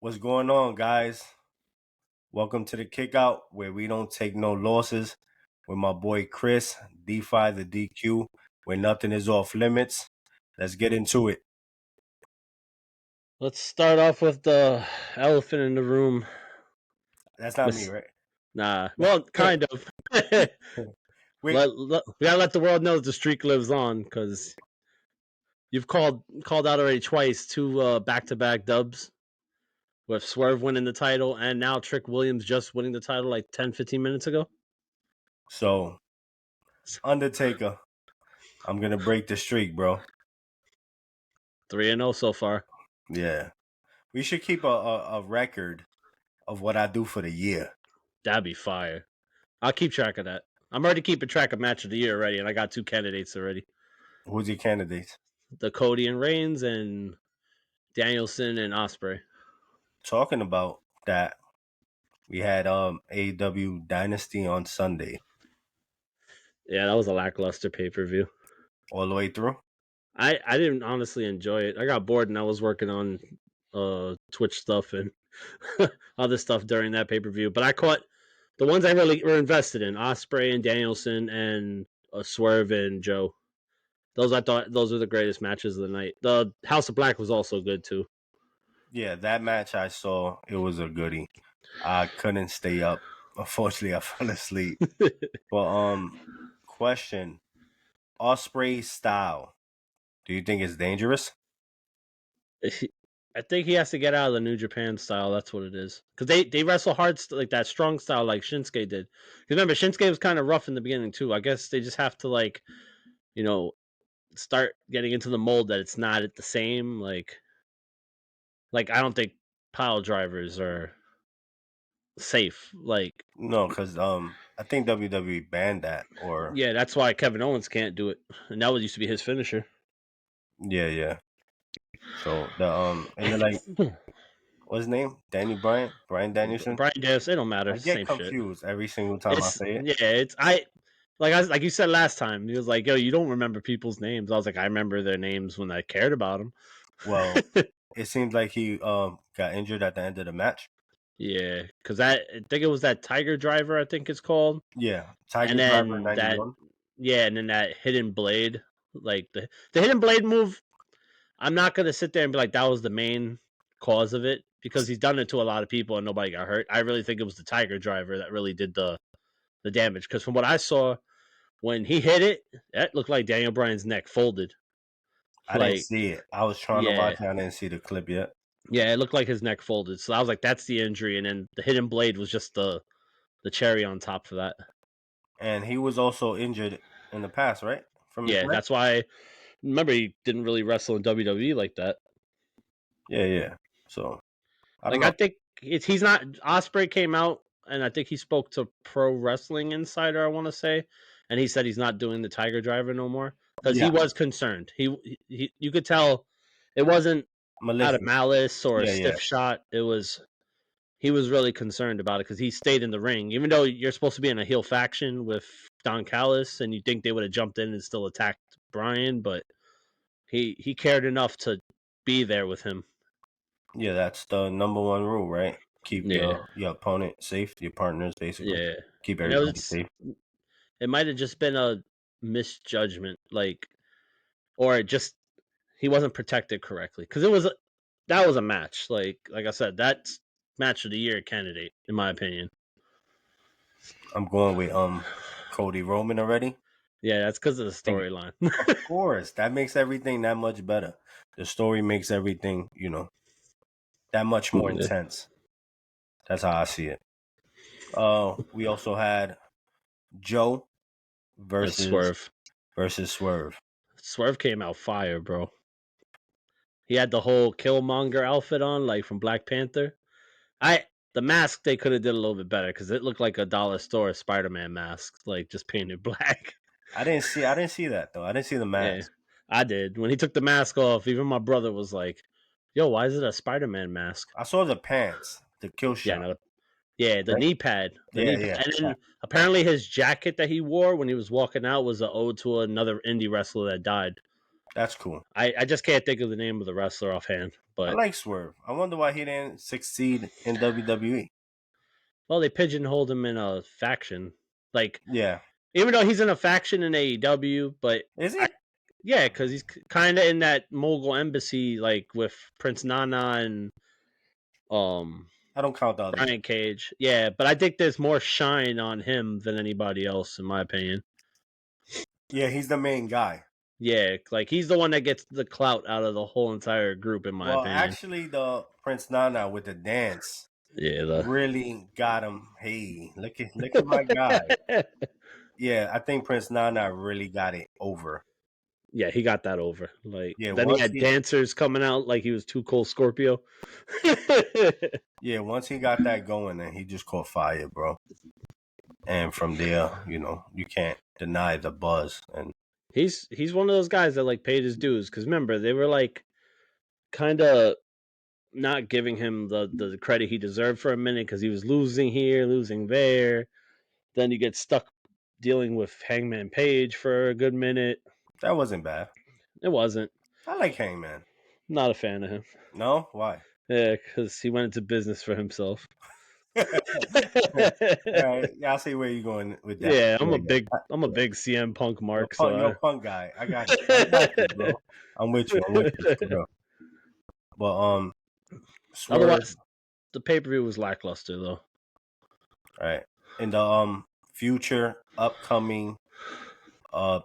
What's going on, guys? Welcome to the Kickout, where we don't take no losses. With my boy Chris, DeFi the DQ, where nothing is off limits. Let's get into it. Let's start off with the elephant in the room. That's not me, right? Nah, well, kind of. we we gotta let the world know that the streak lives on because you've called out already twice, two back-to-back dubs with Swerve winning the title and now Trick Williams just winning the title like 10, 15 minutes ago. So, Undertaker, I'm gonna break the streak, bro. 3-0 so far. Yeah, we should keep a record of what I do for the year. That'd be fire. I'll keep track of that. I'm already keeping track of match of the year already, and I got two candidates already. Who's your candidates? The Cody and Reigns and Danielson and Ospreay. Talking about that, we had AEW Dynasty on Sunday. Yeah, that was a lackluster pay-per-view. All the way through? I didn't honestly enjoy it. I got bored and I was working on Twitch stuff and other stuff during that pay-per-view. But I caught the ones I really were invested in: Ospreay and Danielson and Swerve and Joe. I thought those were the greatest matches of the night. The House of Black was also good too. Yeah, that match I saw, it was a goodie. I couldn't stay up. Unfortunately, I fell asleep. But question: Ospreay's style, do you think it's dangerous? I think he has to get out of the New Japan style. That's what it is. Because they wrestle hard, like that strong style, like Shinsuke did. Remember, Shinsuke was kind of rough in the beginning too. I guess they just have to start getting into the mold that it's not at the same. Like I don't think pile drivers are safe. Like No, because I think WWE banned that. Or yeah, that's why Kevin Owens can't do it, and that was used to be his finisher. yeah. So and then like what's his name? Brian Danielson. Brian Danielson, it don't matter. I get Same shit. confused every single time I say it. Yeah, like you said last time. He was like, "Yo, you don't remember people's names." I was like, "I remember their names when I cared about them." Well, it seems like he got injured at the end of the match. Yeah, because I think it was that Tiger Driver. I think it's called. Yeah, Tiger And Driver then 91. and then that hidden blade, like the hidden blade move. I'm not gonna sit there and be like that was the main cause of it because he's done it to a lot of people and nobody got hurt. I really think it was the Tiger Driver that really did the damage because from what I saw when he hit it, that looked like Daniel Bryan's neck folded. I didn't see it. I was trying to watch it. I didn't see the clip yet. Yeah, it looked like his neck folded. So I was like, that's the injury, and then the hidden blade was just the cherry on top for that. And he was also injured in the past, right? That's why. Remember, he didn't really wrestle in WWE like that. Yeah. So I think he's not. Ospreay came out, and I think he spoke to Pro Wrestling Insider. I want to say, and he said he's not doing the Tiger Driver no more because he was concerned. He you could tell it wasn't out of malice or a stiff shot. It was he was really concerned about it because he stayed in the ring, even though you're supposed to be in a heel faction with Don Callis, and you think they would have jumped in and still attacked Bryan, but he cared enough to be there with him. Yeah, that's the number one rule, right? Keep your opponent safe, your partners basically. Yeah, keep everybody safe. It might have just been a misjudgment, or just he wasn't protected correctly because that was a match. Like I said, that's match of the year candidate in my opinion. I'm going with Cody Roman already. Yeah, that's because of the storyline. Of course, that makes everything that much better. The story makes everything, that much more intense. That's how I see it. We also had Joe versus Swerve. Swerve came out fire, bro. He had the whole Killmonger outfit on, like from Black Panther. The mask they could have did a little bit better because it looked like a dollar store Spider-Man mask, like just painted black. I didn't see that though. I didn't see the mask. Yeah, I did. When he took the mask off, even my brother was like, "Yo, why is it a Spider-Man mask?" I saw the pants, the kill shot. The knee pad. And then apparently his jacket that he wore when he was walking out was an ode to another indie wrestler that died. That's cool. I just can't think of the name of the wrestler offhand. I But like Swerve. I wonder why he didn't succeed in WWE. well, they pigeonholed him in a faction. Like Yeah. even though he's in a faction in AEW, but Is I, he? yeah, because he's kind of in that mogul embassy, like with Prince Nana and um I don't count the other guy. Brian Cage. Yeah, but I think there's more shine on him than anybody else, in my opinion. Yeah, he's the main guy. Yeah, like he's the one that gets the clout out of the whole entire group, in my Well, opinion. actually, the Prince Nana with the dance Yeah, really got him. Hey, look at my guy. Yeah, I think Prince Nana really got it over. yeah, he got that over. Like Yeah, then he once had he dancers coming out like he was Too Cold Scorpio. yeah, once he got that going, then he just caught fire, bro. And from there, you can't deny the buzz. And He's one of those guys that like paid his dues because remember they were like kind of not giving him the credit he deserved for a minute because he was losing here, losing there. Then you get stuck dealing with Hangman Page for a good minute. that wasn't bad. It wasn't. I like Hangman. Not a fan of him. No, why? Yeah, because he went into business for himself. All right, yeah, I'll see where you're going with that. Yeah, Yeah, yeah. I'm a big CM Punk mark, You're a so punk guy. I got you, bro. I'm with you. I'm with you for real. But Swerve, otherwise the pay per view was lackluster though. right? In the future upcoming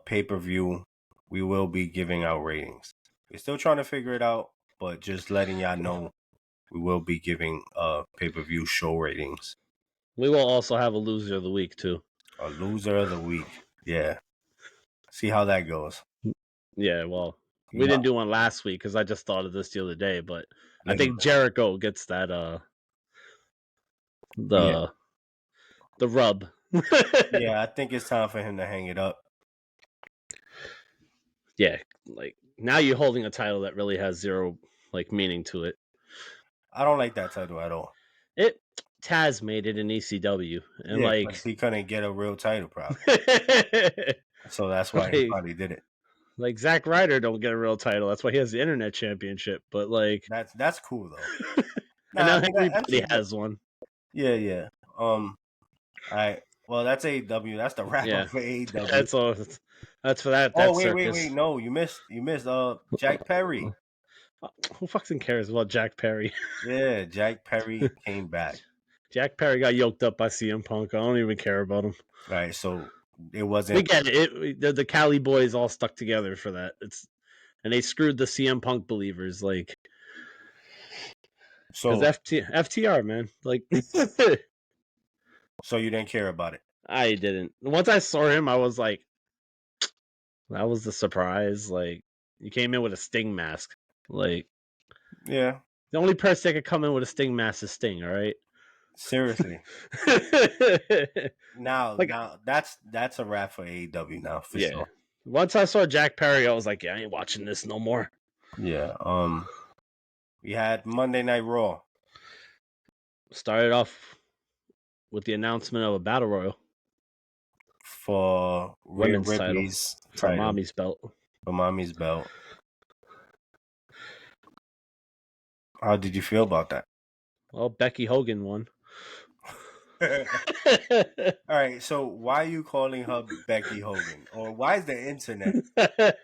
pay-per-view, we will be giving out ratings. We're still trying to figure it out, but just letting y'all know we will be giving pay-per-view show ratings. We will also have a loser of the week too. A loser of the week. Yeah. See how that goes. Yeah, well, You we know, didn't do one last week because I just thought of this the other day, but I literally. think Jericho gets that Yeah. the rub. Yeah, I think it's time for him to hang it up. Yeah, like now you're holding a title that really has zero like meaning to it. I don't like that title at all. It Taz made it in ECW, and Yeah, because like, he couldn't get a real title, probably. like, So that's why he probably did it. like Zack Ryder don't get a real title. That's why he has the Internet Championship. But like, That's cool though. and Nah, now I mean everybody MCW. has one. Yeah, yeah. All right. Well, that's AEW. That's the wrap Yeah, up for AEW. that's all. That's for that Oh, wait. circus. No, you missed. Jack Perry. Who fucking cares about Jack Perry? Yeah, Jack Perry came back. Jack Perry got yoked up by CM Punk. I don't even care about him. All right, so it We wasn't. get it. The Cali boys all stuck together for that. And they screwed the CM Punk believers, like because So FTR man, like so you didn't care about it. I didn't. Once I saw him, I was like, that was the surprise. Like you came in with a Sting mask. Like Yeah, the only person that could come in with a Sting mask is Sting. All right. seriously. Like Now that's a wrap for AEW now for yeah. sure. Once I saw Jack Perry, I was like, yeah, I ain't watching this no more. Yeah. We had Monday Night Raw. Started off with the announcement of a battle royal, For Rhea women's title Ripley's for title, mommy's belt. for Mommy's belt. How did you feel about that? Well, Becky Hogan won. All right, so why are you calling her Becky Hogan? Or why is the internet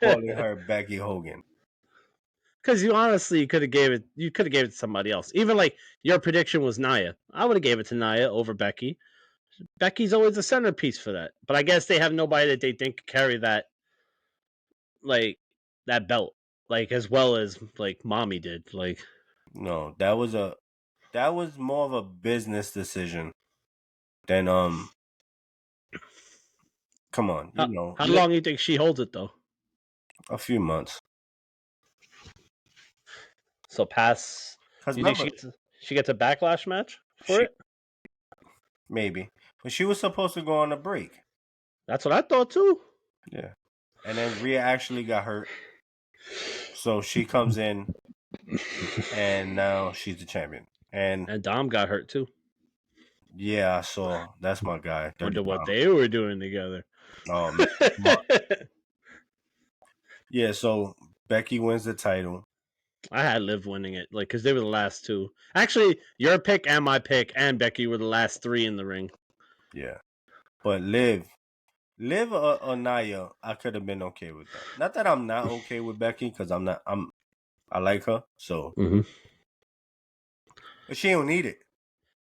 calling her Becky Hogan? Because you honestly could have gave it to somebody else. Even like your prediction was Nia. I would have gave it to Nia over Becky. Becky's always the centerpiece for that. But I guess they have nobody that they think could carry like that belt. Like as well as like mommy did. Like No, that was more of a business decision than come on, how long do you think she holds it though? a few months. So pass. Cuz You think remember, she gets a backlash match for she it? maybe, but she was supposed to go on a break. That's what I thought too. Yeah. And then Rhea actually got hurt. So she comes in and now she's the champion. And And Dom got hurt too. yeah, so that's my guy, Dirty Wonder what Dom. they were doing together. Oh man, come on. Yeah, so Becky wins the title. I had Liv winning it, like because they were the last two. Actually, your pick and my pick and Becky were the last three in the ring. Yeah, but Liv or Naya, I could have been okay with that. Not that I'm not okay with Becky because I'm not. I like her so, Mm-hmm. but she don't need it.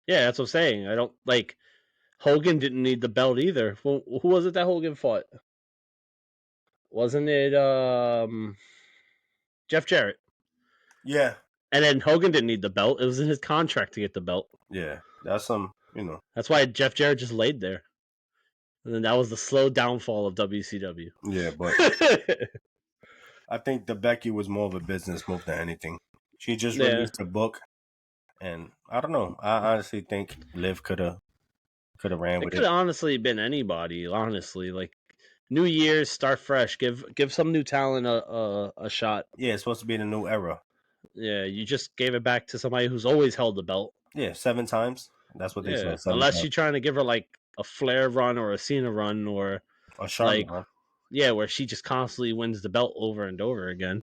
Yeah, that's what I'm saying. I don't like Hogan didn't need the belt either. Who was it that Hogan fought? Wasn't it Jeff Jarrett? Yeah, And then Hogan didn't need the belt. It was in his contract to get the belt. yeah, that's some. That's why Jeff Jarrett just laid there. And then that was the slow downfall of WCW. Yeah, but I think the Becky was more of a business move than anything. She just Yeah. released a book, and I don't know. I honestly think Liv could have ran It with could it. have honestly been anybody, honestly. Like New Year's, start fresh. Give some new talent a shot. Yeah, it's supposed to be the new era. Yeah, you just gave it back to somebody who's always held the belt. Yeah, 7 times. That's what they Yeah. said. Seven Unless times. you're trying to give her like a Flair run or a Cena run or A Charlotte, like huh? yeah, where she just constantly wins the belt over and over again.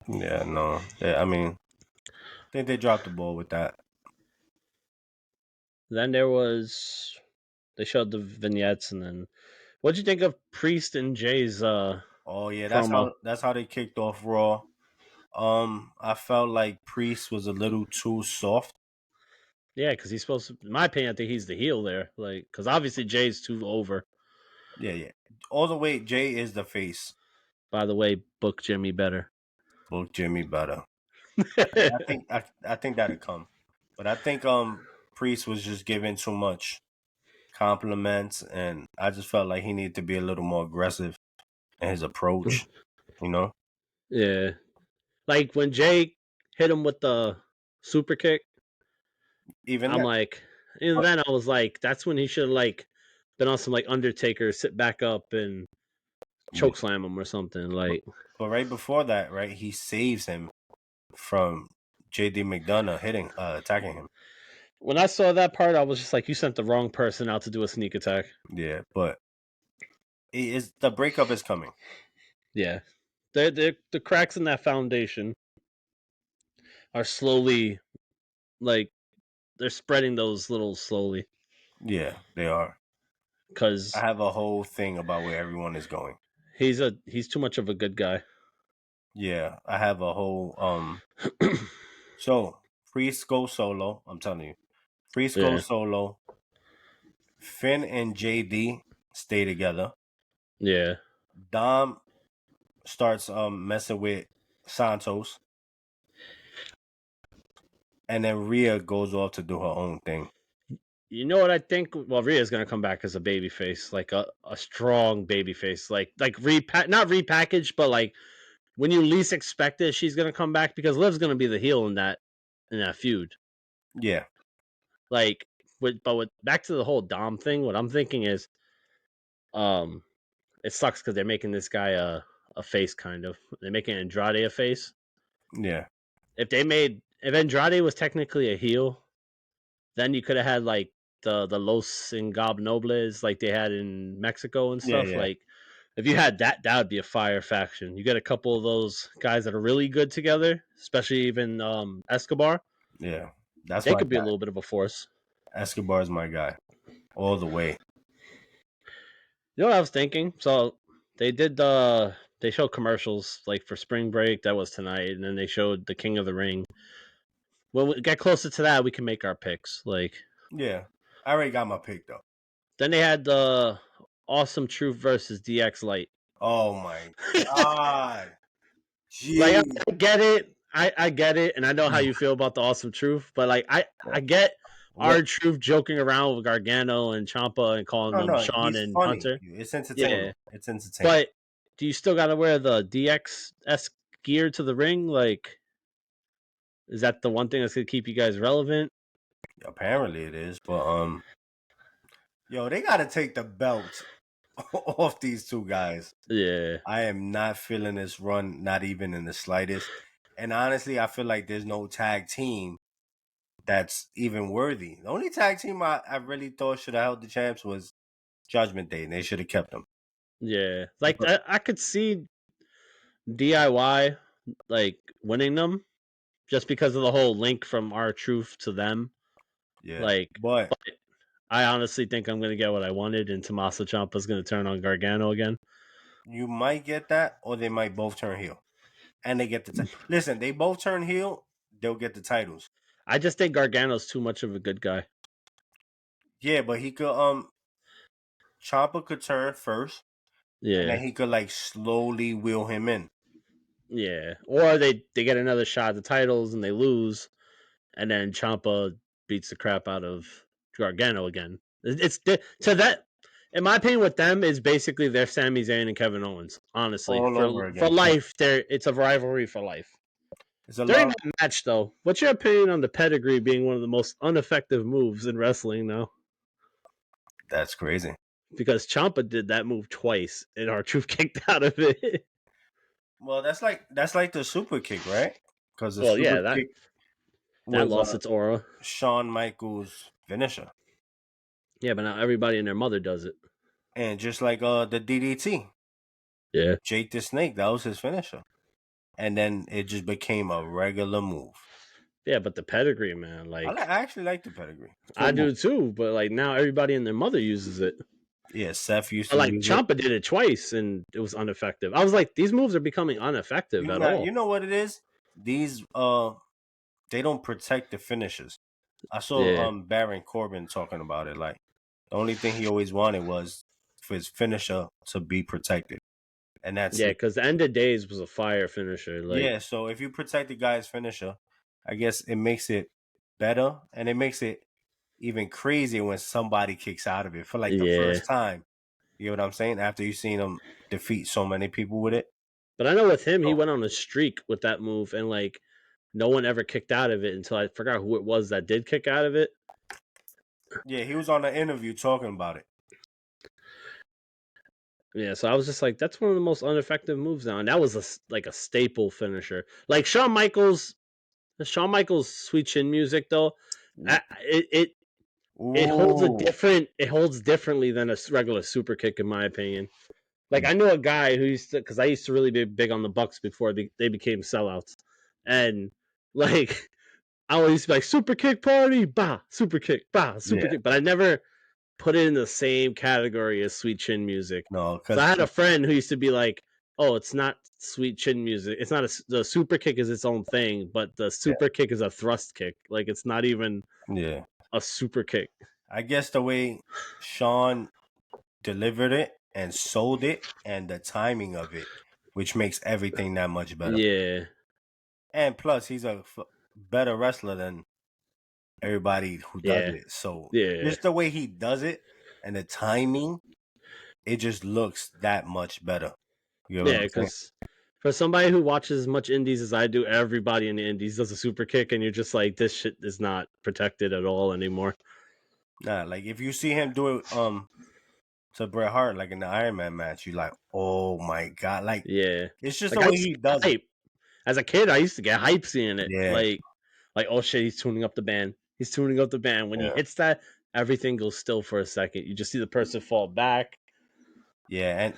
Yeah, no. Yeah, I mean, I think they dropped the ball with that. Then they showed the vignettes and then what'd you think of Priest and Jay's Oh yeah, that's promo? how they kicked off Raw. I felt like Priest was a little too soft. Yeah, because he's supposed to. In my opinion, I think he's the heel there. Like, because obviously Jay's too over. Yeah, yeah. All the way, Jay is the face. By the way, book Jimmy better. Book Jimmy better. I think that'd come, but I think Priest was just giving too much compliments, and I just felt like he needed to be a little more aggressive in his approach. You know, Yeah, like when Jay hit him with the super kick, even I'm that. like, and then I was like, that's when he should have like been on some like Undertaker, sit back up and Yeah. choke slam him or something. Like, But right before that, right, he saves him from JD McDonough attacking him. when I saw that part, I was just like, you sent the wrong person out to do a sneak attack. Yeah, but the breakup is coming. Yeah, the cracks in that foundation are slowly like they're spreading those little slowly Yeah, they are. I because have a whole thing about where everyone is going. he's too much of a good guy. Yeah, I have a whole So Priest goes solo. I'm telling you, Priest Yeah, goes solo. Finn and JD stay together. yeah. Dom starts messing with Santos, and then Rhea goes off to do her own thing. You know what I think? Well, Rhea's gonna come back as a baby face, like a strong baby face, like not repackaged, but like when you least expect it, she's gonna come back because Liv's gonna be the heel in that feud. Yeah, Like, with back to the whole Dom thing, what I'm thinking is, um, it sucks because they're making this guy a face kind of. They're making Andrade a face. yeah, If Andrade was technically a heel, then you could have had like the Los Ingobernables like they had in Mexico and yeah, stuff. yeah, Like if you had that, that would be a fire faction. You get a couple of those guys that are really good together, especially even Escobar. yeah. That's They my could be a guy. little bit of a force. Escobar is my guy all the way. You know what I was thinking? So they showed commercials like for spring break that was tonight, and then they showed the King of the Ring. When we get closer to that, we can make our picks. Like Yeah, I already got my pick though. then they had the Awesome Truth versus DX Light. Oh my god, Like gee. I get it. I get it, and I know how you feel about the Awesome Truth, but like I get our Look, Truth joking around with Gargano and Champa and calling no, them no, Sean he's and funny. Hunter. It's Yeah, entertainment. It's entertainment. but do you still got to wear the DX esque gear to the ring? Like, is that the one thing that's gonna keep you guys relevant? Apparently it is, but yo, they got to take the belt off these two guys. Yeah, I am not feeling this run, not even in the slightest. And honestly, I feel like there's no tag team that's even worthy. The only tag team I really thought should have held the champs was Judgment Day, and they should have kept them. yeah. Like But I could see DIY like winning them just because of the whole link from our truth to them. Yeah, Like, but but I honestly think I'm gonna get what I wanted, and Tommaso Ciampa's gonna turn on Gargano again. you might get that, or they might both turn heel, and they get the listen. They both turn heel, they'll get the titles. I just think Gargano's too much of a good guy. Yeah, but he could Ciampa could turn first, and then Yeah, he could like slowly wheel him in. yeah. Or they get another shot at the titles and they lose, and then Ciampa beats the crap out of Gargano again. So that, in my opinion, with them is basically they're Sami Zayn and Kevin Owens. Honestly, All over for again. life, it's a rivalry for life. It's a During love. that match, though, what's your opinion on the pedigree being one of the most ineffective moves in wrestling now? That's crazy. Because Ciampa did that move twice, and R-Truth kicked out of it. Well, that's like the super kick, right? Because the Well, super yeah, that kick that was lost its aura. Shawn Michaels' finisher, Yeah, but now everybody and their mother does it. and just like the DDT, Yeah, Jake the Snake, that was his finisher, and then it just became a regular move. yeah, but the pedigree, man, I actually like the pedigree. It's a I good move. do too. But like now, everybody and their mother uses it. Yeah, Seth used But to like use it. Ciampa did it twice, and it was ineffective. I was like, these moves are becoming ineffective at You all. know what it is? These they don't protect the finishes. I saw Yeah, Baron Corbin talking about it. Like the only thing he always wanted was for his finisher to be protected, and that's yeah, it. because the end of days was a fire finisher. Like, Yeah. So if you protect the guy's finisher, I guess it makes it better, and it makes it even crazier when somebody kicks out of it for like the yeah. first time. You know what I'm saying? After you've seen him defeat so many people with it. But I know with him, he So went on a streak with that move, and like no one ever kicked out of it until I forgot who it was that did kick out of it. yeah, he was on an interview talking about it. Yeah, so I was just like, that's one of the most ineffective moves now, and that was like a staple finisher. Like Shawn Michaels' sweet chin music though, it holds a Ooh, different, it holds differently than a regular super kick in my opinion. Like I know a guy who used to, because I used to really be big on the Bucks before they became sellouts, and like I always used to be like super kick party, bah, super yeah. kick, but I never put it in the same category as sweet chin music. No, So I because had a friend who used to be like, "Oh, it's not sweet chin music. It's not the super kick is its own thing, but the yeah, super kick is a thrust kick. Like it's not even yeah. a super kick." I guess the way Sean delivered it and sold it, and the timing of it, which makes everything that much better. Yeah, And plus, he's a better wrestler than everybody who does yeah, it. So yeah, just the way he does it and the timing, it just looks that much better. You know what yeah. I'm saying? Because for somebody who watches as much indies as I do, everybody in the indies does a super kick, and you're just like, this shit is not protected at all anymore. Nah, like if you see him do it to Bret Hart like in the Iron Man match, you're like, oh my god, like Yeah, it's just like the I way used to he get does it. hype as a kid. I used to get hype seeing it. Yeah, Like oh shit, he's tuning up the band. He's tuning up the band. When he yeah, hits that, everything goes still for a second. You just see the person fall back. yeah,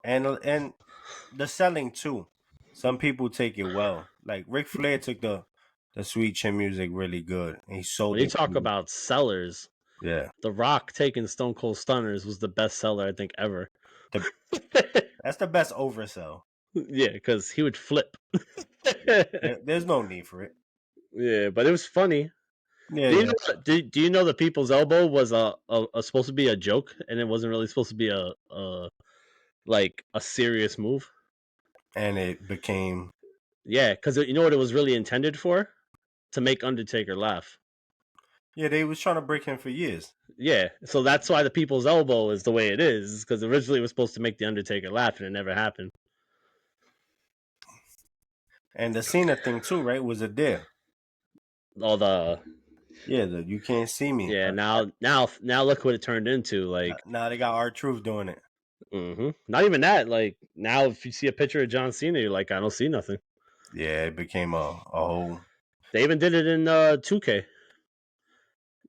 and the selling too. Some people take it well. Like Ric Flair took the sweet chin music really good, and he sold When you it. talk about sellers, Yeah, The Rock taking Stone Cold Stunners was the best seller I think ever. the, that's the best oversell. Yeah, because he would flip. Yeah, There's no need for it. but it was funny. Yeah, Do you yeah. know? Do you know the People's Elbow was a supposed to be a joke, and it wasn't really supposed to be a like a serious move? And it became Yeah, because you know what it was really intended for? To make Undertaker laugh. yeah. They was trying to break him for years. Yeah, so that's why the People's Elbow is the way it is, because originally it was supposed to make the Undertaker laugh, and it never happened. And the Cena thing too, right? Was a dare. All the Yeah, the you can't see me. yeah, now look what it turned into. Like, Now they got our truth doing it. not even that. Like now, if you see a picture of John Cena, you're like, I don't see nothing. Yeah, it became a whole They even did it in 2K.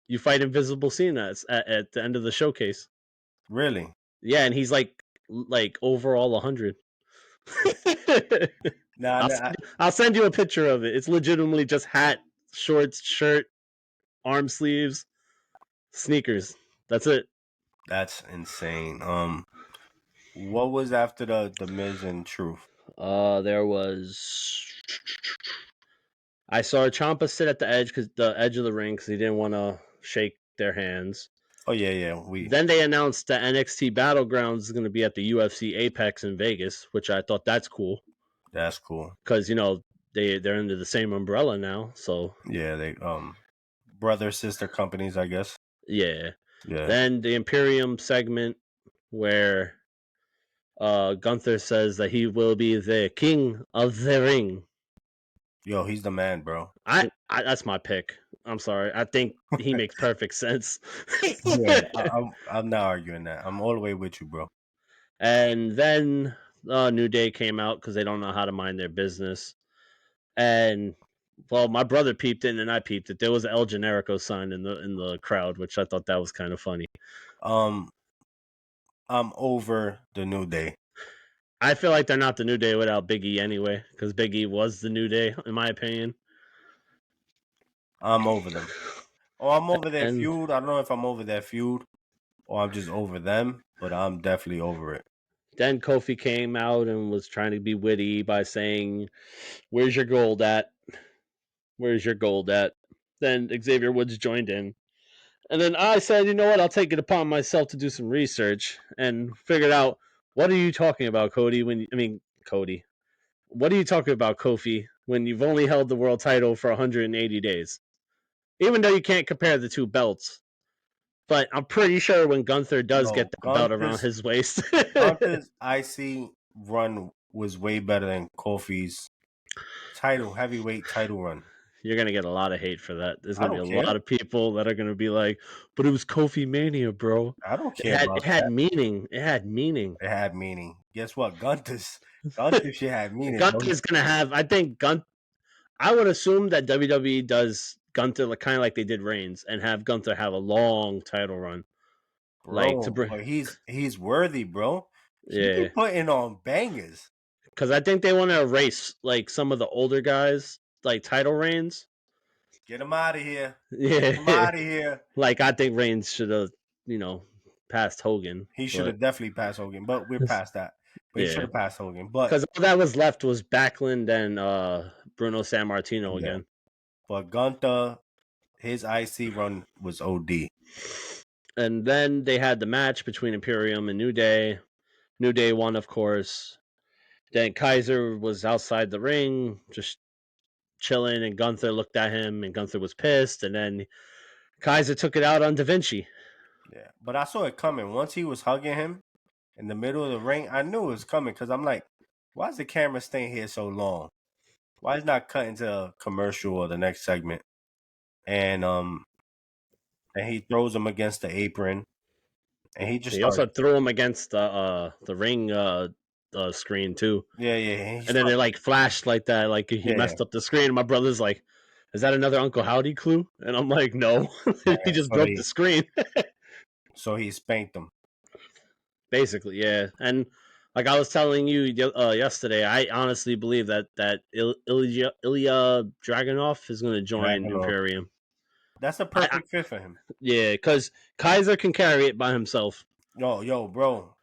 You fight Invisible Cena at the end of the showcase. really. Yeah, and he's like overall 100. Nah, nah, I'll send you a picture of it. It's legitimately just hat, shorts, shirt, arm sleeves, sneakers. That's it. that's insane. What was after the Miz and Truth? There was. I saw Champa sit at the edge of the ring, because he didn't want to shake their hands. Oh yeah, we. Then they announced that NXT Battlegrounds is going to be at the UFC Apex in Vegas, which I thought that's cool, That's cool. because they're under the same umbrella now. So Yeah, they brother sister companies, I guess. yeah. Yeah. Then the Imperium segment where Gunther says that he will be the king of the ring. Yo, he's the man, bro. I that's my pick. I'm sorry. I think he makes perfect sense. Yeah, I'm not arguing that. I'm all the way with you, bro. And then New Day came out because they don't know how to mind their business. And well, my brother peeped in and I peeped it. There was an El Generico sign in the crowd, which I thought that was kind of funny. Um, I'm over the New Day. I feel like they're not the New Day without Big E anyway, because Big E was the New Day in my opinion. I'm over them. Oh, I'm over their And feud. I don't know if I'm over their feud or I'm just over them, but I'm definitely over it. then Kofi came out and was trying to be witty by saying, "Where's your gold at? Where's your gold at?" Then Xavier Woods joined in. And then I said, you know what? I'll take it upon myself to do some research and figured out, what are you talking about, Cody? Cody. What are you talking about, Kofi, when you've only held the world title for 180 days? Even though you can't compare the two belts. But I'm pretty sure when Gunther does Yo, get that belt around his waist, Gunther's IC run was way better than Kofi's heavyweight title run. you're going to get a lot of hate for that. There's I going to be don't a care. lot of people that are going to be like, but it was Kofi Mania, bro. I don't It care had about it had that. meaning. It had meaning. It had meaning. Guess what? Gunther shit had meaning, bro. Gunther's going to have, I think, I would assume that WWE does Gunther kind of like they did Reigns and have Gunther have a long title run, like to Bro, bring, but he's worthy, bro. He be yeah, putting on bangers. because I think they want to erase like some of the older guys like title reigns. Get him out of here. Get Yeah, him out of here. like I think Reigns should have you know passed Hogan, He should but have definitely passed Hogan, but we're past that. But he should yeah, have passed Hogan. But because all that was left was Backlund and Bruno San Martino yeah, again. but Gunther, his IC run was OD. And then they had the match between Imperium and New Day. New Day won, of course. Then Kaiser was outside the ring, just chilling, and Gunther looked at him, and Gunther was pissed. And then Kaiser took it out on Da Vinci. Yeah, but I saw it coming. Once he was hugging him in the middle of the ring, I knew it was coming because I'm like, why is the camera staying here so long? Why is not cutting to a commercial or the next segment? And and he throws him against the apron, and he just He starts. also threw him against the ring screen too, Yeah, and he and then starts. it like flashed like that, like he Yeah, messed up the screen. And my brother's like, "Is that another Uncle Howdy clue?" And I'm like, "No, yeah. he just broke the screen." So he spanked him. Basically, yeah. And like I was telling you yesterday, I honestly believe that Ilya Dragunov is going to join Dragging off. Imperium. That's a I perfect fit for him. Yeah, because Kaiser can carry it by himself. Yo, bro,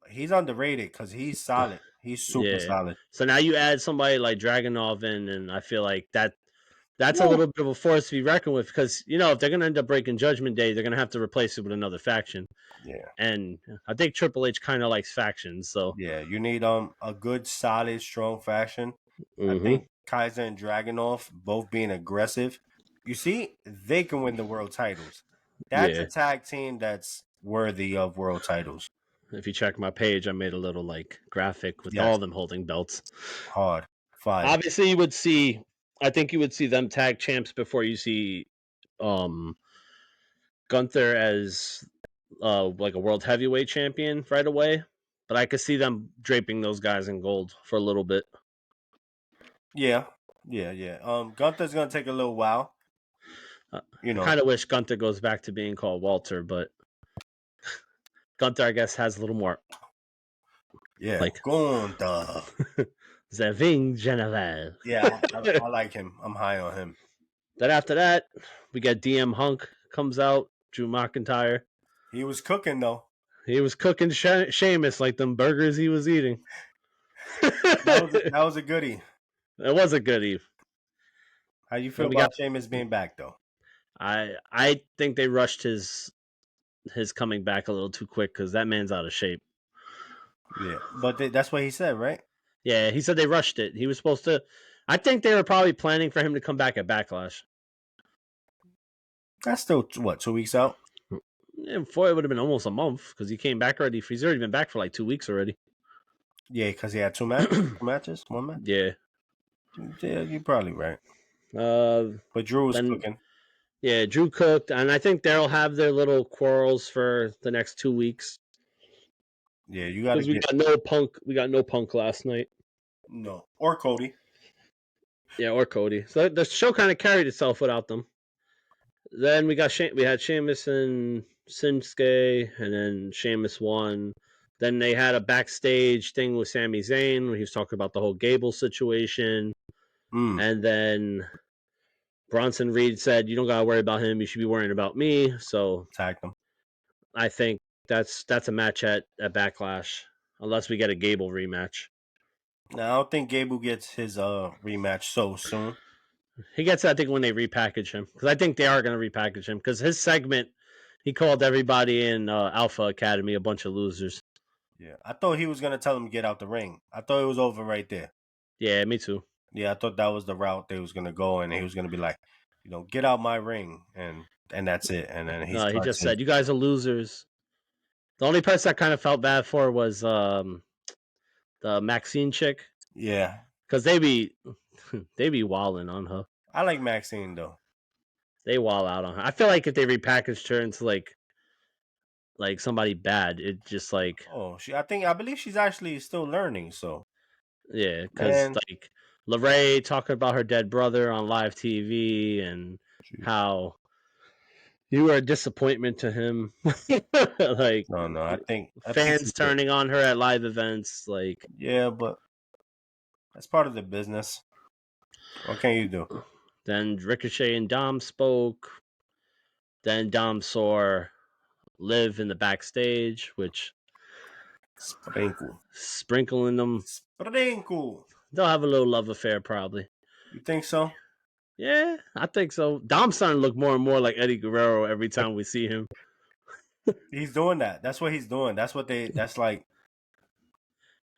he's underrated because he's solid. He's super Yeah. solid. So now you add somebody like Dragunov in, and I feel like that's a Woo. little bit of a force to be reckoned with, because if they're going to end up breaking Judgment Day, they're going to have to replace it with another faction. Yeah, And I think Triple H kind of likes factions, so. yeah. You need a good, solid, strong faction. I Hmm. think Kaiser and Dragunov both being aggressive. You see, they can win the world titles. That's a Yeah. tag team that's worthy of world titles. If you check my page, I made a little like graphic with all Yes, of them holding belts. hard, fire. Obviously, I think you would see them tag champs before you see um Gunther as like a world heavyweight champion right away. But I could see them draping those guys in gold for a little bit. Yeah, yeah. Gunther's gonna take a little while. Uh, You I know, kind of wish Gunther goes back to being called Walter, but Gunther, I guess, has a little more Yeah, Like Gunta. Zaving General. Yeah, I like him. I'm high on him. Then after that, we got DM Hunk comes out, Drew McIntyre. He was cooking though. He was cooking Sheamus like them burgers he was eating. It That was a goodie. was a good eve. How you feel Then we got. about Sheamus being back though? I think they rushed his coming back a little too quick because that man's out of shape. Yeah, but that's what he said, right? Yeah, he said they rushed it. He was supposed to. I think they were probably planning for him to come back at Backlash. That's still what 2 weeks out. Yeah, before it would have been almost a month because he came back already. He's already been back for like 2 weeks already. Yeah, because he had two matches, one match. Yeah. Yeah, you're probably right. Uh, But Drew was then cooking. yeah, Drew cooked, and I think they'll have their little quarrels for the next 2 weeks Yeah, you got to because we get got no Punk. We got no Punk last night. no or Cody. Yeah, or Cody. So the show kind of carried itself without them. Then we had Sheamus and Shinsuke, and then Sheamus won. Then they had a backstage thing with Sami Zayn where he was talking about the whole Gable situation, Mm, and then Bronson Reed said, "You don't gotta worry about him. You should be worrying about me." So tagged him. I think that's a match at Backlash, unless we get a Gable rematch. Now I don't think Gable gets his rematch so soon. He gets it, I think, when they repackage him because I think they are going to repackage him because his segment, he called everybody in Alpha Academy a bunch of losers. Yeah, I thought he was gonna tell him to get out the ring. I thought it was over right there. Yeah, me too. Yeah, I thought that was the route they was gonna go, and he was gonna be like, get out my ring, and that's it. And then he He starts just his said, "You guys are losers." The only person I kind of felt bad for was the Maxine chick yeah. because they be they be walling on her. I like Maxine though. They wall out on her. I feel like if they repackaged her into like somebody bad, it just like Oh, I believe she's actually still learning. So yeah, because man, like Lorray talking about her dead brother on live TV and how you were a disappointment to him. Like no, I think fans she's good. turning on her at live events. Like Yeah, but that's part of the business. What can you do? then Ricochet and Dom spoke. Then Dom saw Liv in the backstage, which Sprinkle, sprinkling them. sprinkle. They'll have a little love affair probably. You think so? Yeah, I think so. Dom's starting to look more and more like Eddie Guerrero every time we see him. He's doing that. That's what he's doing. That's what they. That's like.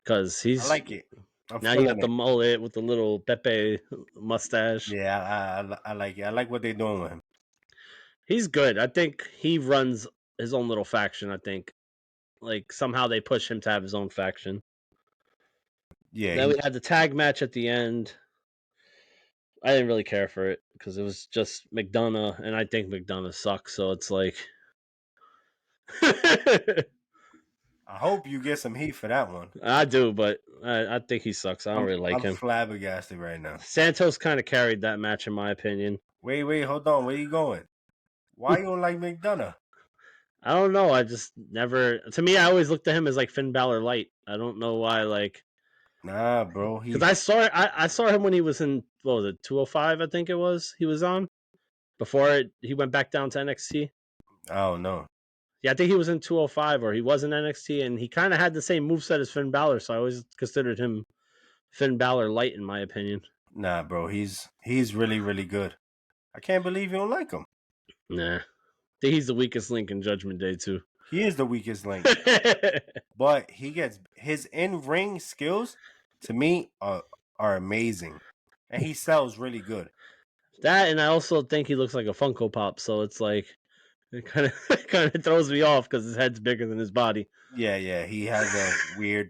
Because I he's like it. I'm now he feeling got the it. mullet with the little Pepe mustache. Yeah, I like it. I like what they're doing with him. He's good. I think he runs his own little faction. I think like somehow they push him to have his own faction. Yeah, Then we had the tag match at the end. I didn't really care for it because it was just McDonough, and I think McDonough sucks. So it's like, I hope you get some heat for that one. I do, but I think he sucks. I don't really like I'm him. flabbergasted right now. Santos kind of carried that match in my opinion. Wait, hold on. Where you going? Why you don't like McDonough? I don't know. I just never. To me, I always looked at him as like Finn Balor light. I don't know why. Like, Nah, bro. because I saw him when he was in what was it 205? I think it was he was on before he went back down to NXT. I don't know. Yeah, I think he was in 205 or he was in NXT, and he kind of had the same moveset as Finn Balor. So I always considered him Finn Balor light in my opinion. Nah, bro. He's really really good. I can't believe you don't like him. Nah, I think he's the weakest link in Judgment Day too. He is the weakest link, but he gets his in ring skills. To me, are amazing, and he sells really good. That, and I also think he looks like a Funko Pop. So it's like it kind of kind of throws me off because his head's bigger than his body. Yeah. He has a weird,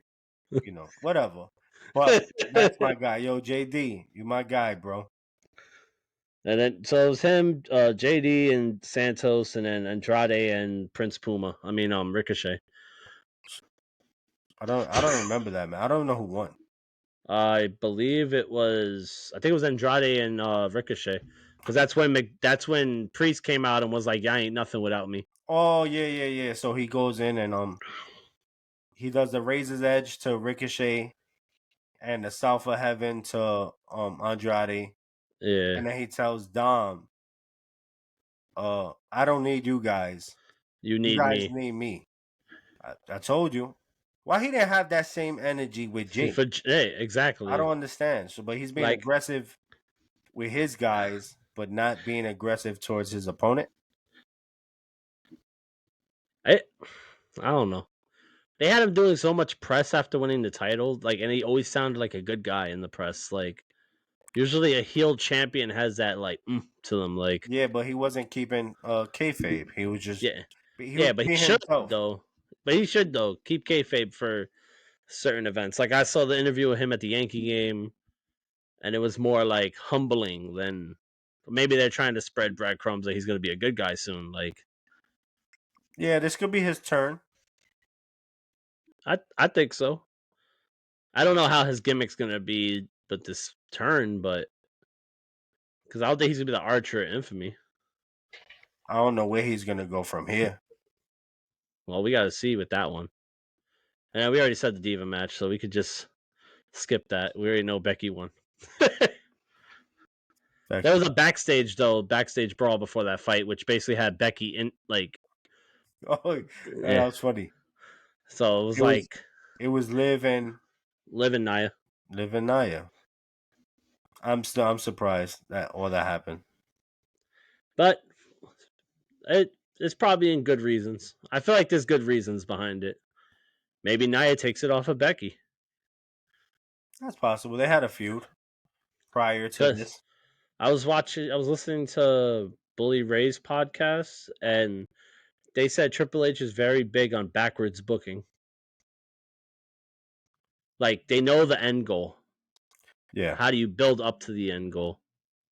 whatever. But that's my guy. Yo, JD, you my guy, bro. And then so it was him, JD and Santos, and then Andrade and Prince Puma. I mean, Ricochet. I don't remember that, man. I don't know who won. I believe it was. I think it was Andrade and Ricochet, because that's when Priest came out and was like, "Yeah, I ain't nothing without me." Oh yeah. So he goes in and he does the Razor's Edge to Ricochet and the South of Heaven to Andrade, Yeah, and then he tells Dom, I don't need you guys. you You need guys me need me. I told you. Why he didn't have that same energy with Jake? Hey, I don't exactly. understand. So, but he's being Like aggressive with his guys, but not being aggressive towards his opponent. I, I don't know. They had him doing so much press after winning the title, like, and he always sounded like a good guy in the press. Like, usually a heel champion has that like to them. Like, Yeah, but he wasn't keeping kayfabe. He was just yeah, he was yeah, but he being should himself. though. But he should though keep kayfabe for certain events. Like I saw the interview with him at the Yankee game, and it was more like humbling than maybe they're trying to spread breadcrumbs that he's going to be a good guy soon. Like Yeah, this could be his turn. I think so. I don't know how his gimmick's going to be, but this turn, but because I don't think he's going to be the Archer of Infamy. I don't know where he's gonna go from here. Well, we got to see with that one. And we already said the Diva match, so we could just skip that. We already know Becky won. There Becky. was a backstage brawl before that fight, which basically had Becky in like, Oh, that yeah. was funny. So it was It was like it was Liv and Nia, Liv and Naya. I'm surprised that all that happened. but it's probably in good reasons. I feel like there's good reasons behind it. Maybe Nia takes it off of Becky That's possible. They had a feud prior to because this. I was listening to Bully Ray's podcast, and they said Triple H is very big on backwards booking. Like they know the end goal. Yeah. How do you build up to the end goal?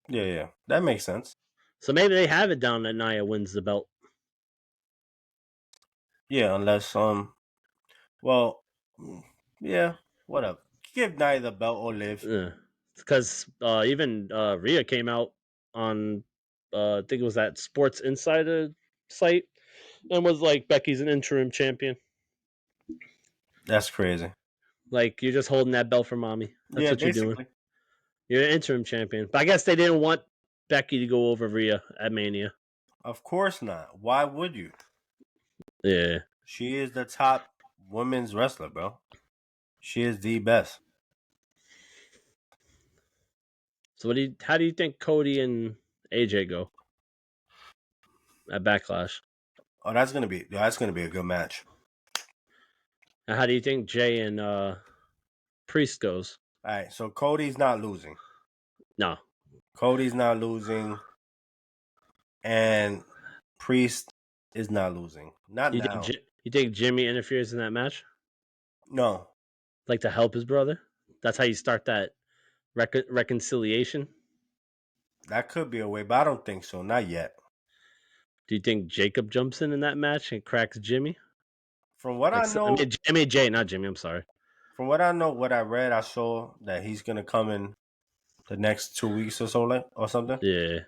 Yeah, yeah. That makes sense. So maybe they have it down that Nia wins the belt. Yeah, unless well, yeah, whatever. Give Nia the belt or Liv. Because even Rhea came out on I think it was that Sports Insider site and was like Becky's an interim champion. That's crazy. Like you're just holding that belt for mommy. That's Yeah, what you're doing. basically. You're an interim champion. But I guess they didn't want Becky to go over Rhea at Mania. Of course not. Why would you? Yeah. She is the top women's wrestler, bro. She is the best. So how do you think Cody and AJ go at Backlash? Oh, that's gonna be a good match. And how do you think Jay and Priest goes? All right, so Cody's not losing. No. Cody's not losing, and Priest is not losing. Not now. You think Jimmy interferes in that match? No, Like to help his brother? That's how you start that reconciliation. that could be a way, but I don't think so. Not yet. Do you think Jacob jumps in that match and cracks Jimmy? From what I Like know, I mean Jay, not Jimmy. I'm sorry. what I read, I saw that he's gonna come in the next 2 weeks or so, like or something. Yeah.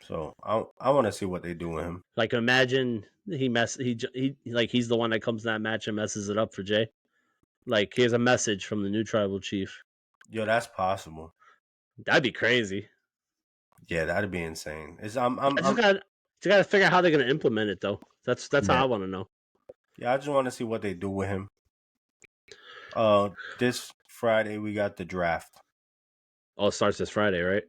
So I want to see what they do with him. Like imagine he like he's the one that comes in that match and messes it up for Jay. Like here's a message from the new tribal chief. Yo, that's possible. That'd be crazy. Yeah, that'd be insane. I just gotta figure out how they're gonna implement it though. That's how Yeah, I want to know. yeah. I just want to see what they do with him. This Friday we got the draft. Oh, it starts this Friday, right?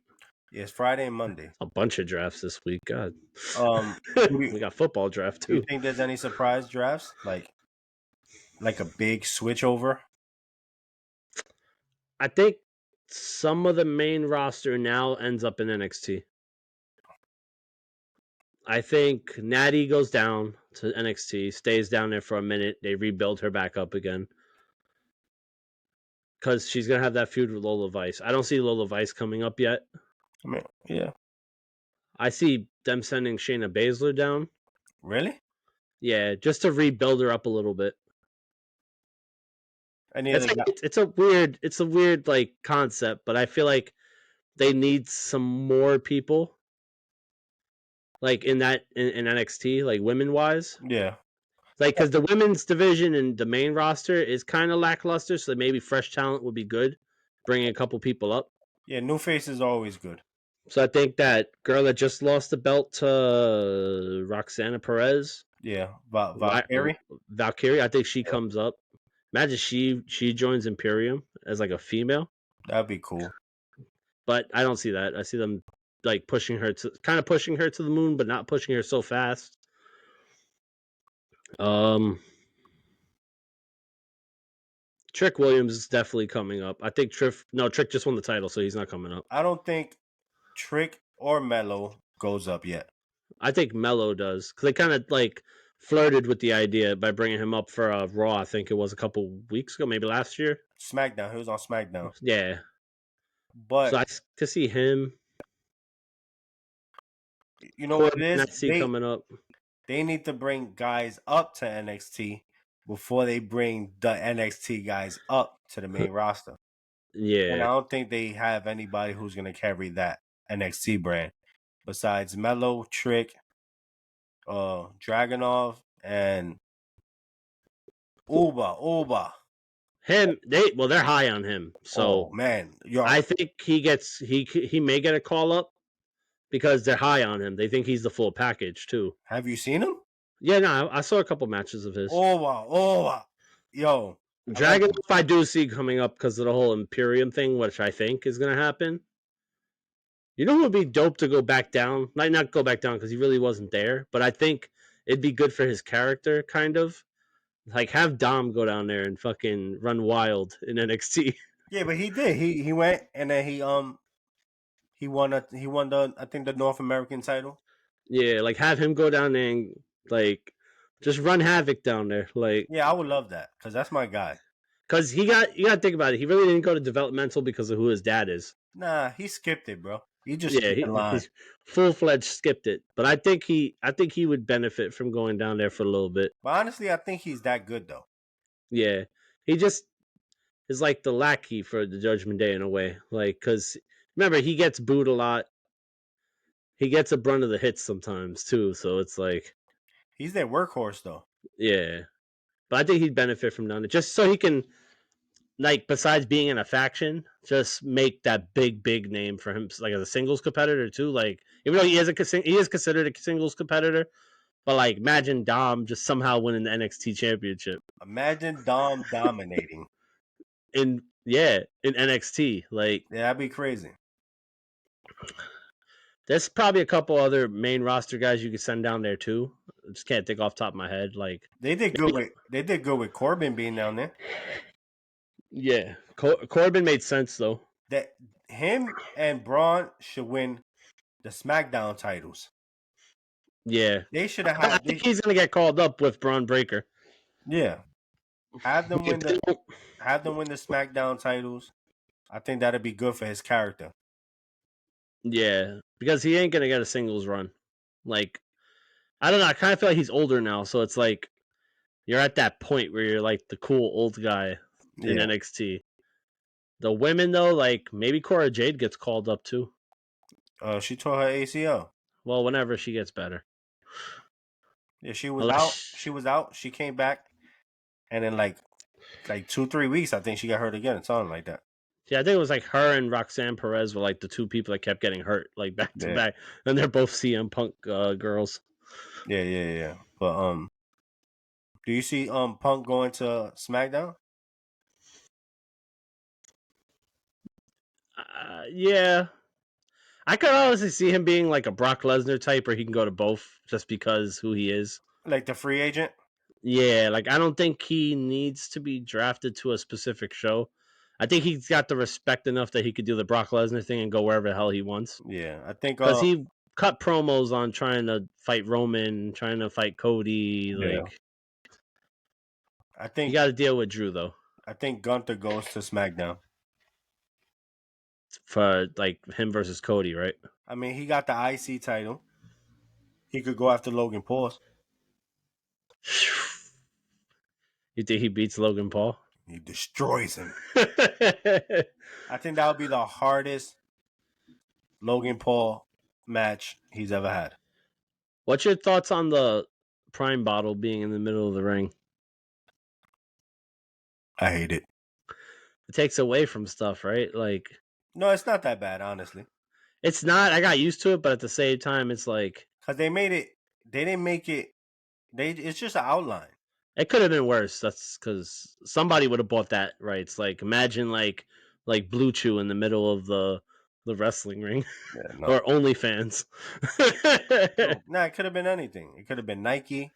Yeah, it's Friday and Monday. A bunch of drafts this week. God, Do we got football draft you too. think there's any surprise drafts like a big switch over? I think some of the main roster now ends up in NXT. I think Natty goes down to NXT, stays down there for a minute. They rebuild her back up again because she's gonna have that feud with Lola Vice. I don't see Lola Vice coming up yet. I mean, yeah, I see them sending Shayna Baszler down. really? Yeah, just to rebuild her up a little bit. Any other guy? It's a weird like concept, but I feel like they need some more people like in NXT, like women wise. Yeah, Like, because the women's division and the main roster is kind of lackluster, so maybe fresh talent would be good, bringing a couple people up. Yeah, new faces are always good. So I think that girl that just lost the belt to Roxana Perez, Yeah, Valkyrie. Valkyrie, I think she Yeah, comes up. Imagine she joins Imperium as like a female, that'd be cool. but I don't see that. I see them like pushing her to kind of pushing her to the moon, but not pushing her so fast. Um, Trick Williams is definitely coming up. I think Trick just won the title, so he's not coming up. I don't think Trick or Mello goes up yet. I think Mello does because they kind of like flirted with the idea by bringing him up for Raw. I think it was a couple weeks ago, maybe last year. SmackDown. He was on SmackDown. Yeah, so But I to see him. you know what it Corbin, I is? see coming up. They need to bring guys up to NXT before they bring the NXT guys up to the main roster. And I Yeah, don't think they have anybody who's gonna carry that NXT brand besides Mello, Trick, Dragonov, and Uba. they're high on him. Oh So man, yo, I think he may get a call up because they're high on him. They think he's the full package too. have you seen him? Yeah, no, I saw a couple matches of his. Uba, yo, I like Dragon, him. I do see coming up because of the whole Imperium thing, which I think is going to happen. You know who would be dope to go back down? Might not go back down because he really wasn't there, but I think it'd be good for his character, kind of. Like have Dom go down there and fucking run wild in NXT. Yeah, but he did. He went and then he won the I think the North American title. Yeah, like have him go down there and like just run havoc down there, like Yeah, I would love that because that's my guy. because you got to think about it. He really didn't go to developmental because of who his dad is. Nah, he skipped it, bro. He just Yeah, skipped the line. he's full fledged skipped it, but I think he would benefit from going down there for a little bit. But honestly, I think he's that good though. Yeah, he just is like the lackey for the Judgment Day in a way, like because remember he gets booed a lot. He gets a brunt of the hits sometimes too, so it's like He's their workhorse though. yeah. But I think he'd benefit from down there just so he can like besides being in a faction, just make that big name for him, like as a singles competitor too. Like even though he is considered a singles competitor, but like imagine Dom just somehow winning the NXT championship Imagine Dom dominating. in NXT. Like Yeah, that'd be crazy. there's probably a couple other main roster guys you could send down there too. I just can't think off the top of my head. Like They did good with Corbin being down there. yeah, Corbin made sense though. That him and Braun should win the SmackDown titles. Yeah, They should have I had. think he's gonna get called up with Braun Breaker. Yeah, have them If win they the don't- have them win the SmackDown titles. I think that'd be good for his character. Yeah, because he ain't gonna get a singles run. Like I don't know. I kind of feel like he's older now, so it's like you're at that point where you're like the cool old guy in Yeah, NXT. The women though, like maybe Cora Jade gets called up too. she tore her ACL. Well, whenever she gets better, Yeah, she was out. unless She was out. She came back, and in like 2-3 weeks, I think she got hurt again. Something like that. yeah, I think it was like her and Roxanne Perez were like the two people that kept getting hurt like back to Yeah, back, and they're both CM Punk girls. yeah. But do you see Punk going to SmackDown? Yeah, I could honestly see him being like a Brock Lesnar type, where he can go to both just because who he is. Like the free agent? Yeah, like I don't think he needs to be drafted to a specific show. I think he's got the respect enough that he could do the Brock Lesnar thing and go wherever the hell he wants. Yeah, I think. Because he cut promos on trying to fight Roman, trying to fight Cody. Yeah, Like I he think got to deal with Drew though I think Gunther goes to SmackDown. for like him versus Cody, right? I mean, he got the IC title. He could go after Logan Paul. You think he beats Logan Paul? He destroys him. I think that would be the hardest Logan Paul match he's ever had. What's your thoughts on the Prime bottle being in the middle of the ring. I hate it. It takes away from stuff, right? Like No, it's not that bad, honestly. it's not. I got used to it, but at the same time, it's like Because they made it. They didn't make it. It's just an outline. it could have been worse. That's because somebody would have bought that rights. Like imagine like Blue Chew in the middle of the wrestling ring Yeah, no. or OnlyFans. No, nah, it could have been anything. It could have been Nike.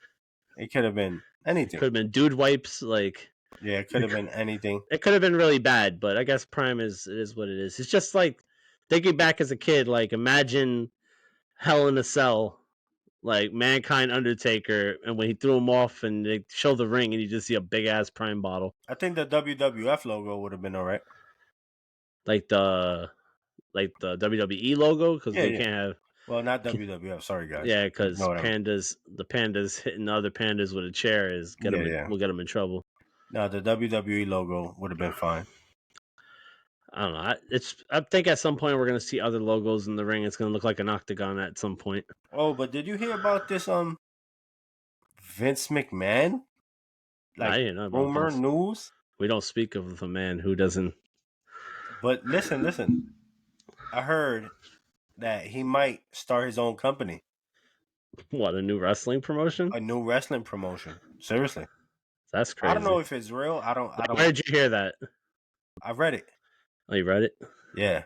It could have been anything. Could have been dude wipes. Like Yeah, it could have been anything. it could have been really bad, but I guess Prime is what it is. It's just like thinking back as a kid. Like imagine Hell in a Cell, like Mankind Undertaker, and when he threw him off and they show the ring and you just see a big ass Prime bottle, I think the WWF logo would have been all right. like the WWE logo, because Yeah, they yeah. can't have. Well, not WWF. Sorry, guys. Yeah, You because know what I mean. the pandas hitting other pandas with a chair is Yeah, yeah. will get them in trouble. No, the WWE logo would have been fine. I don't know. I think at some point we're gonna see other logos in the ring. It's gonna look like an octagon at some point. Oh, but did you hear about this? Vince McMahon, I like didn't know about rumor this. news. We don't speak of a man who doesn't. But listen. I heard that he might start his own company, What, a new wrestling promotion? a new wrestling promotion. Seriously, That's I don't crazy. know if it's real. I don't. I Like, don't. where did you hear that? I read it. Oh, you read it? Yeah,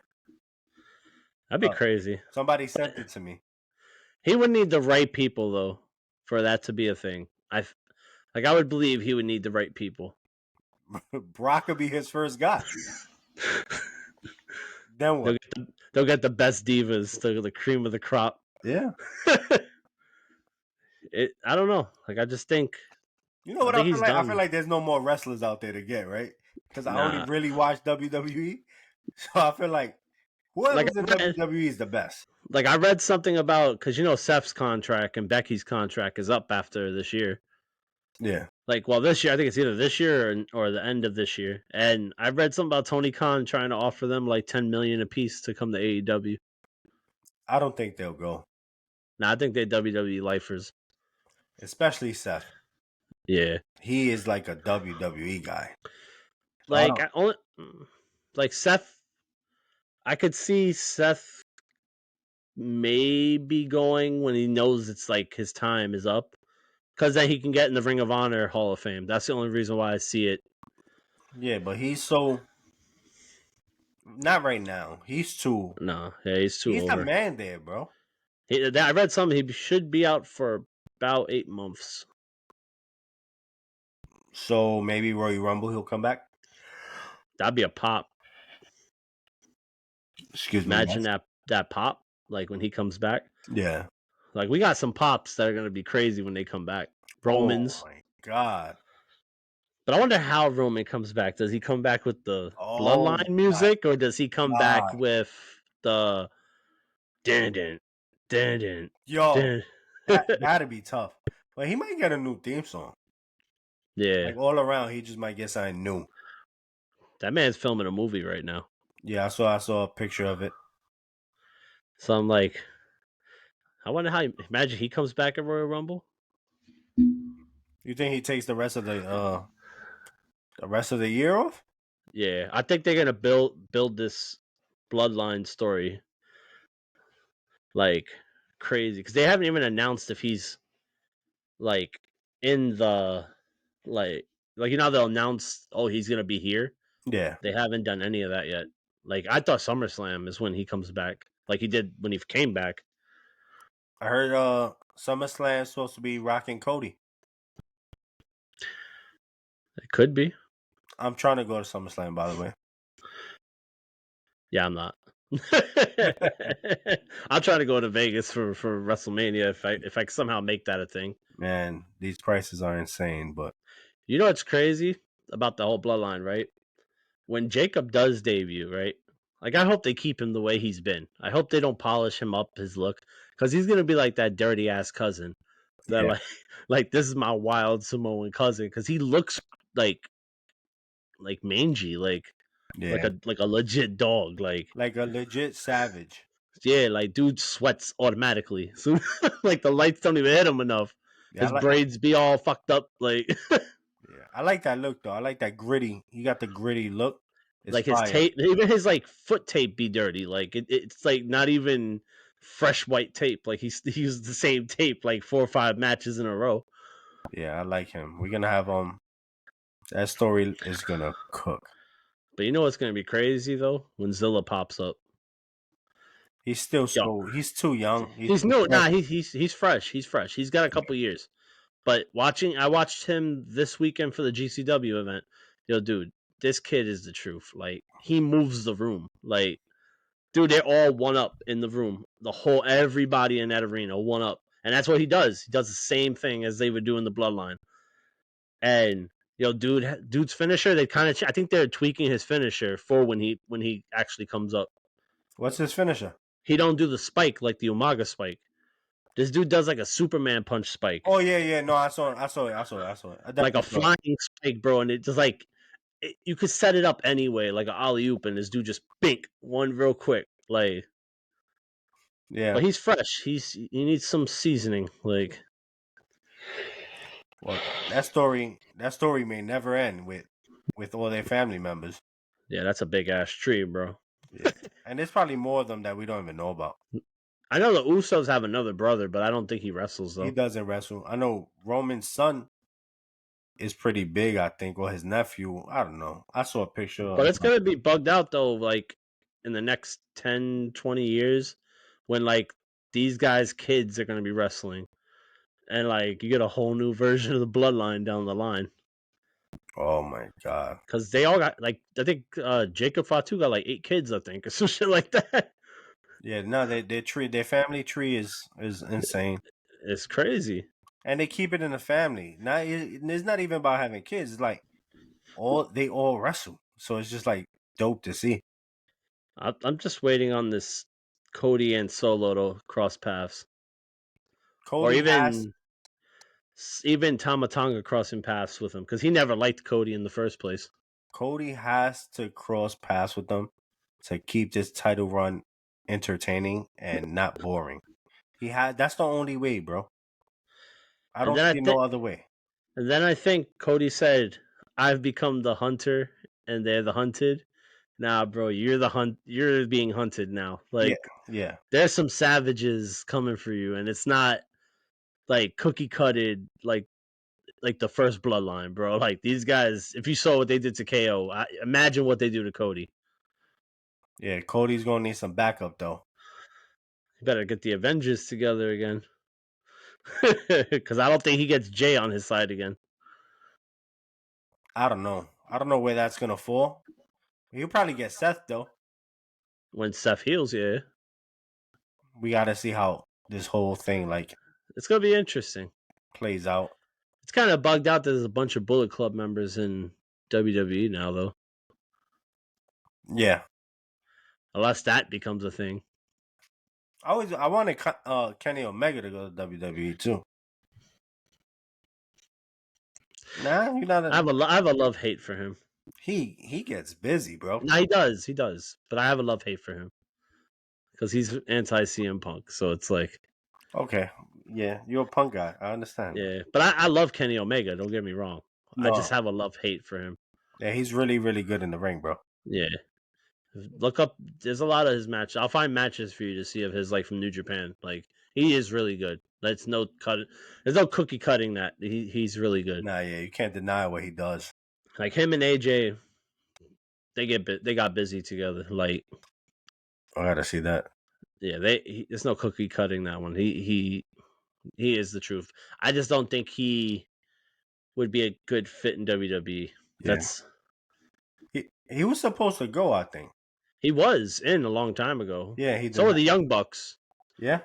That'd be crazy. somebody But sent it to me. he would need the right people though for that to be a thing. I would believe he would need the right people. Brock could be his first guy. Then what? They'll get the best divas, the cream of the crop. Yeah. I don't know. Like I just think You know I what I think feel he's like? I feel done. like there's no more wrestlers out there to get, right? Because I only Nah. really watch WWE. So I feel like Like whoever's in WWE is the best. I read something about because Seth's contract and Becky's contract is up after this year. Yeah. Like, well, this year I think it's either this year or the end of this year. And I read something about Tony Khan trying to offer them like $10 million a piece to come to AEW. I don't think they'll go. Now I think they WWE lifers. Especially Seth. Yeah, He is like a WWE guy. So I like don't. like Seth. I could see Seth maybe going when he knows it's like his time is up, because then he can get in the Ring of Honor Hall of Fame. That's the only reason why I see it. Yeah, but he's so not right now. He's too. No, yeah, he's too He's the over. man there, bro. I read something. He should be out for about 8 months. So maybe Royal Rumble he'll come back. That'd be a pop. Excuse me. Imagine that pop, like when he comes back. Yeah. Like we got some pops that are gonna be crazy when they come back. Oh Romans. my god. But I wonder how Roman comes back. Does he come back with the Oh bloodline my music, or does he come back god. with the dun dun dun dun Yo, dun? that'd be tough. But he might get a new theme song. Yeah, Like all around, he just might get something new. that man's filming a movie right now. Yeah, I saw a picture of it. So I'm like, I wonder how. Imagine he comes back at Royal Rumble. You think he takes the rest of the year off? Yeah, I think they're gonna build this bloodline story like crazy because they haven't even announced if he's like in the like they'll announce, oh, he's gonna be here. Yeah. They haven't done any of that yet. Like I thought SummerSlam is when he comes back, like he did when he came back. I heard SummerSlam's supposed to be rocking Cody. It could be. I'm trying to go to SummerSlam, by the way. Yeah, I'm not. I'm trying to go to Vegas for WrestleMania if I somehow make that a thing. Man, these prices are insane, but You know what's crazy about the whole bloodline, right? When Jacob does debut, right? Like I hope they keep him the way he's been. I hope they don't polish him up his look, because he's gonna be like that dirty ass cousin that yeah, like this is my wild Samoan cousin, because he looks like mangy, like yeah, like a legit dog, like like a legit savage. yeah, like dude sweats automatically, so like the lights don't even hit him enough. Yeah, His braids be all fucked up, like yeah, I like that look though. I like that gritty. He got the gritty look. It's like his fire. tape, even his like foot tape be dirty. Like it's like not even fresh white tape. Like he used the same tape like 4 or 5 matches in a row. Yeah, I like him. We're gonna have that story is gonna cook. But you know what's gonna be crazy though? When Zilla pops up. He's still Yo, he's too young. He's he's too no fresh. nah. He's fresh. He's fresh. He's got a couple years. But I watched him this weekend for the GCW event. Yo, dude, this kid is the truth. Like he moves the room. Like, dude, they're all one up in the room. Everybody in that arena one up, and that's what he does. He does the same thing as they would do in the Bloodline. And dude's finisher. They kind of, I think they're tweaking his finisher for when he actually comes up. What's his finisher? He don't do the spike like the Umaga spike. This dude does like a Superman punch spike, Oh yeah, yeah. No, I saw it. I saw it. I saw it. I saw it. I like a definitely saw it. flying spike, bro. And it just like you could set it up anyway, like an alley oop, and this dude just bink one real quick, like. Yeah. But he's fresh. He needs some seasoning, like. Well, that story may never end with all their family members. Yeah, that's a big ass tree, bro. Yeah, and there's probably more of them that we don't even know about. I know the Usos have another brother, but I don't think he wrestles He though. doesn't wrestle. I know Roman's son is pretty big. I think, or his nephew. I don't know. I saw a picture But of. it's gonna be bugged out though, like in the next 10, 20 years, when like these guys' kids are gonna be wrestling, and like you get a whole new version of the bloodline down the line. Oh my god. Because they all got like I think Jacob Fatu got like 8 kids, I think, or some shit like that. Yeah, no, their family tree is insane, It's crazy. and they keep it in the family. Not it's not even about having kids. It's like they all wrestle, so it's just like dope to see. I'm just waiting on this Cody and Solo to cross paths, or Cody has even Tamatanga crossing paths with him because he never liked Cody in the first place. Cody has to cross paths with them to keep this title run entertaining and not boring. That's the only way, bro. I And don't then I see no think, other way. and then I think Cody said, "I've become the hunter, and they're the hunted." Nah, bro, you're the hunt. You're being hunted now. Yeah, Like yeah, there's some savages coming for you, and it's not like cookie cutted like the first bloodline, bro. Like these guys, if you saw what they did to KO, imagine what they do to Cody. yeah. Cody's gonna need some backup though. You better get the Avengers together again, because I don't think he gets Jay on his side again. I don't know. I don't know where that's gonna fall. He'll probably get Seth though. When Seth heals, yeah, We gotta see how this whole thing like it's gonna be interesting. plays out. It's kind of bugged out that there's a bunch of Bullet Club members in WWE now, though. Yeah, Unless that becomes a thing. I wanted Kenny Omega to go to WWE too. Nah, you're not I have a love hate for him. he gets busy, bro. No, he does. But I have a love hate for him because he's anti CM Punk. So it's like, Okay, yeah, you're a punk guy. I understand. yeah. But I love Kenny Omega. Don't get me wrong. I just No, have a love hate for him. yeah, he's really really good in the ring, bro. Yeah. Look up. There's a lot of his matches. I'll find matches for you to see of his like from New Japan. Like he is really good. That's no cut. There's no cookie cutting that. He's really good. Nah, yeah, you can't deny what he does. Like him and AJ, they got busy together. Like I gotta see that. yeah, there's no cookie cutting that one. He is the truth. I just don't think he would be a good fit in WWE. Yeah, he was supposed to go. I think. He was in a long time ago. Yeah, he So did were not. the Young Bucks. Yeah.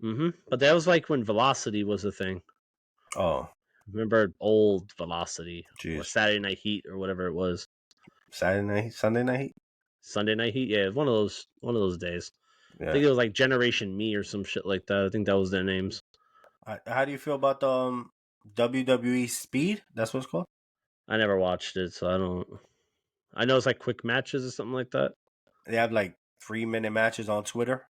But that was like when Velocity was a thing. Oh, Remember old Velocity or jeez. Saturday Night Heat or whatever it was. Saturday night, Sunday night. Sunday Night Heat. Yeah, one of those days. I Yeah. think it was like Generation Me or some shit like that. I think that was their names. How do you feel about the WWE Speed? That's what it's called. I never watched it, so I don't. I know it's like quick matches or something like that. They have like 3-minute matches on Twitter.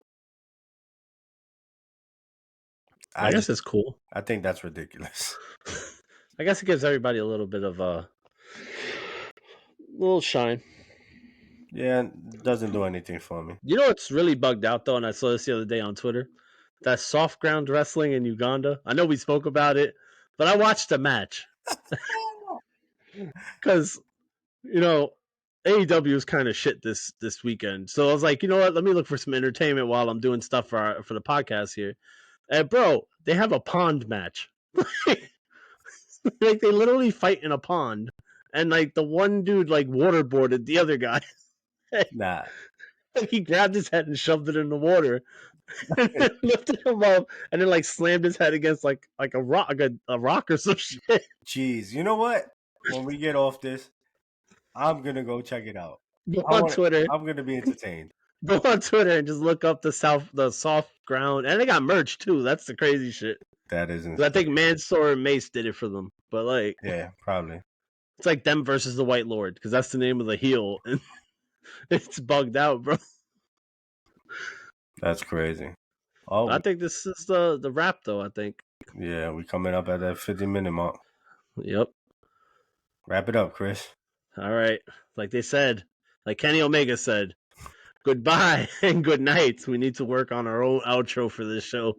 I guess it's cool. I think that's ridiculous. I guess it gives everybody a little bit of a little shine. Yeah, it doesn't do anything for me. You know what's really bugged out though, and I saw this the other day on Twitter? That soft ground wrestling in Uganda. I know we spoke about it, but I watched the match because you know AEW is kind of shit this weekend. So I was like, you know what? Let me look for some entertainment while I'm doing stuff for the podcast here. And bro, they have a pond match. Like they literally fight in a pond, and like the one dude like waterboarded the other guy. Nah, Like he grabbed his head and shoved it in the water, and then lifted him up, and then like slammed his head against like a rock or some shit. jeez. You know what? When we get off this, I'm gonna go check it out. Go on Twitter, I'm gonna be entertained. go on Twitter, and just look up the soft ground, and they got merch too. That's the crazy shit. That is 'Cause I insane. think Mansoor and Mace did it for them, but like Yeah, probably. it's like them versus the White Lord because that's the name of the heel, and it's bugged out, bro. That's crazy. But I Oh, think this is the wrap, though. I think. yeah, we coming up at that 50-minute mark. Yep. Wrap it up, Chris. All right. Like they said, like Kenny Omega said, goodbye and good night. We need to work on our own outro for this show.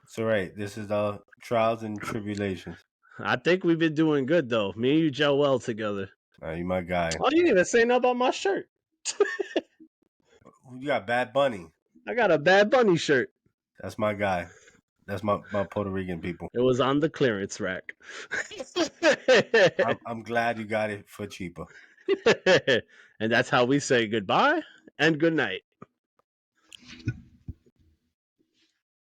It's all right. This is the trials and tribulations. I think we've been doing good though. Me and you gel well together. You my guy. Oh, you didn't even say nothing about my shirt. You got Bad Bunny. I got a Bad Bunny shirt. That's my guy. That's my Puerto Rican people. It was on the clearance rack. I'm glad you got it for cheaper. And that's how we say goodbye and good night.